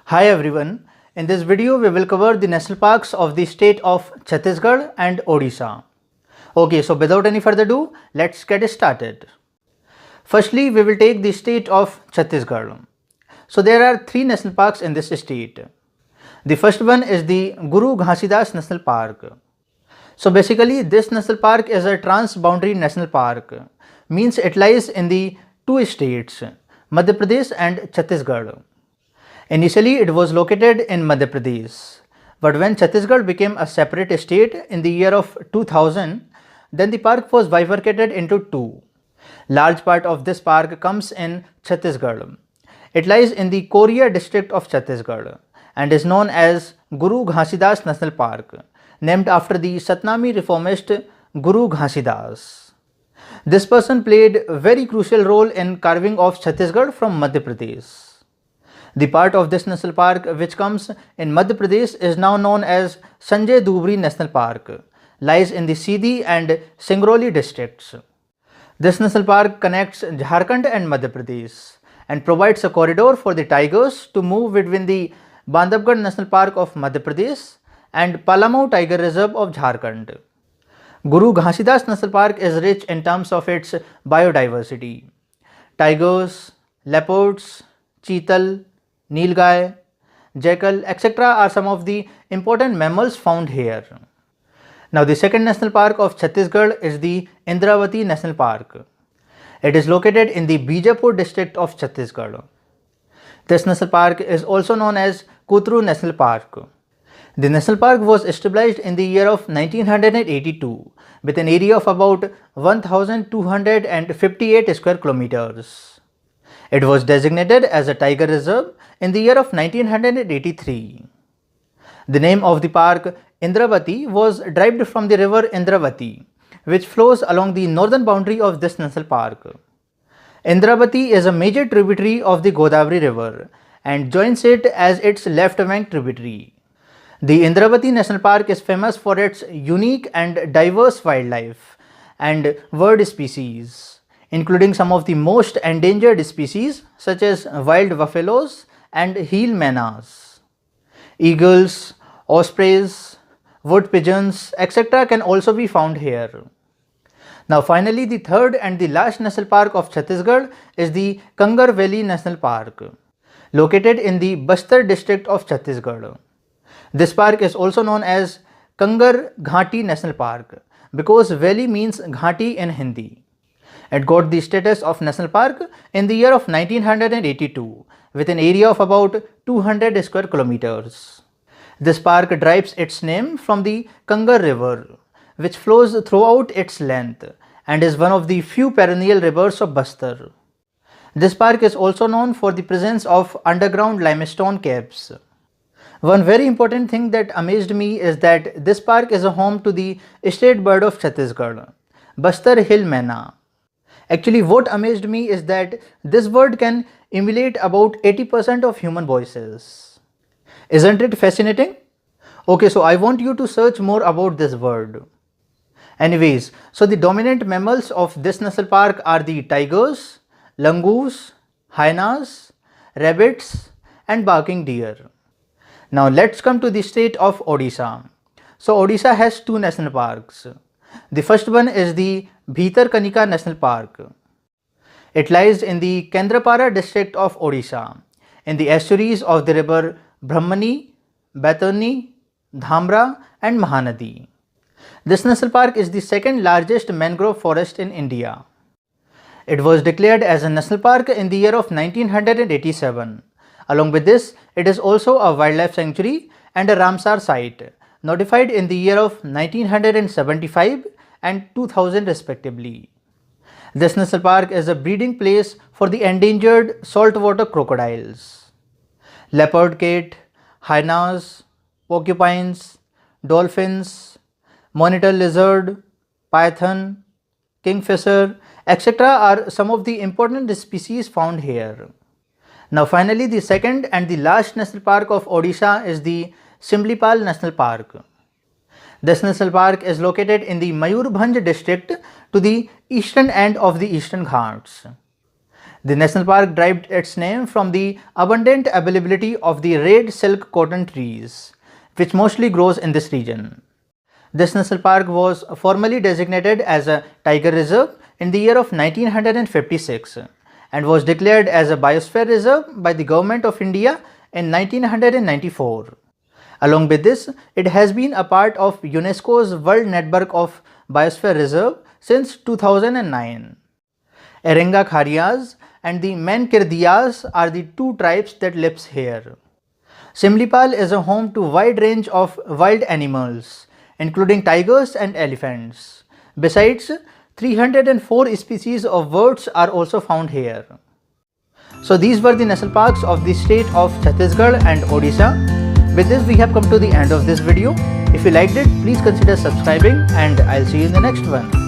Hi everyone, in this video we will cover the national parks of the state of Chhattisgarh and Odisha. Okay, so without any further ado, let's get started. Firstly, we will take the state of Chhattisgarh. So there are three national parks in this state. The first one is the Guru Ghasidas National Park. So basically this national park is a trans-boundary national park, means it lies in the two states, Madhya Pradesh and Chhattisgarh. Initially it was located in Madhya Pradesh, but when Chhattisgarh became a separate state in the year of 2000, then the park was bifurcated into two. Large part of this park comes in Chhattisgarh. It lies in the Korea district of Chhattisgarh and is known as Guru Ghasidas National Park, named after the Satnami reformist Guru Ghasidas. This person played a very crucial role in carving off Chhattisgarh from Madhya Pradesh. The part of this national park which comes in Madhya Pradesh is now known as Sanjay Dubri National Park, lies in the Sindhi and Singrauli districts. This national park connects Jharkhand and Madhya Pradesh and provides a corridor for the tigers to move between the Bandhavgarh National Park of Madhya Pradesh and Palamau Tiger Reserve of Jharkhand. Guru Ghasidas National Park is rich in terms of its biodiversity. Tigers, leopards, cheetal, nilgai, jackal, etc. are some of the important mammals found here. Now the second national park of Chhattisgarh is the Indravati National Park. It is located in the Bijapur district of Chhattisgarh. This national park is also known as Kutru National Park. The national park was established in the year of 1982 with an area of about 1258 square kilometers. It was designated as a tiger reserve in the year of 1983. The name of the park Indravati was derived from the river Indravati, which flows along the northern boundary of this national park. Indravati is a major tributary of the Godavari river and joins it as its left bank tributary. The Indravati National Park is famous for its unique and diverse wildlife and bird species, including some of the most endangered species such as wild buffaloes and heel manas. Eagles, ospreys, wood pigeons, etc. can also be found here. Now finally, the third and the last national park of Chhattisgarh is the Kanger Valley National Park, located in the Bastar district of Chhattisgarh. This park is also known as Kanger Ghati National Park because valley means Ghati in Hindi. It got the status of national park in the year of 1982 with an area of about 200 square kilometers. This park derives its name from the Kanger River, which flows throughout its length and is one of the few perennial rivers of Bastar. This park is also known for the presence of underground limestone caves. One very important thing that amazed me is that this park is a home to the state bird of Chhattisgarh, Bastar Hill Maina. Actually, what amazed me is that this bird can emulate about 80% of human voices. Isn't it fascinating? Okay, so I want you to search more about this bird. Anyways, so the dominant mammals of this national park are the tigers, langurs, hyenas, rabbits and barking deer. Now let's come to the state of Odisha. So Odisha has two national parks. The first one is the Bhitarkanika National Park. It lies in the Kendrapara district of Odisha, in the estuaries of the river Brahmani, Baitani, Dhamra and Mahanadi. This national park is the second largest mangrove forest in India. It was declared as a national park in the year of 1987. Along with this, it is also a wildlife sanctuary and a Ramsar site, notified in the year of 1975 and 2000 respectively. This national park is a breeding place for the endangered saltwater crocodiles. Leopard kite, hyenas, porcupines, dolphins, monitor lizard, python, kingfisher, etc. are some of the important species found here. Now finally, the second and the last national park of Odisha is the Simlipal National Park. This national park is located in the Mayurbhanj district to the eastern end of the Eastern Ghats. The national park derived its name from the abundant availability of the red silk cotton trees, which mostly grows in this region. This national park was formally designated as a tiger reserve in the year of 1956 and was declared as a biosphere reserve by the Government of India in 1994. Along with this, it has been a part of UNESCO's World Network of Biosphere Reserve since 2009. Erenga Kharias and the Menkirdiyas are the two tribes that lives here. Simlipal is a home to wide range of wild animals, including tigers and elephants. Besides, 304 species of birds are also found here. So these were the national parks of the state of Chhattisgarh and Odisha. With this, we have come to the end of this video. If you liked it, please consider subscribing, and I'll see you in the next one.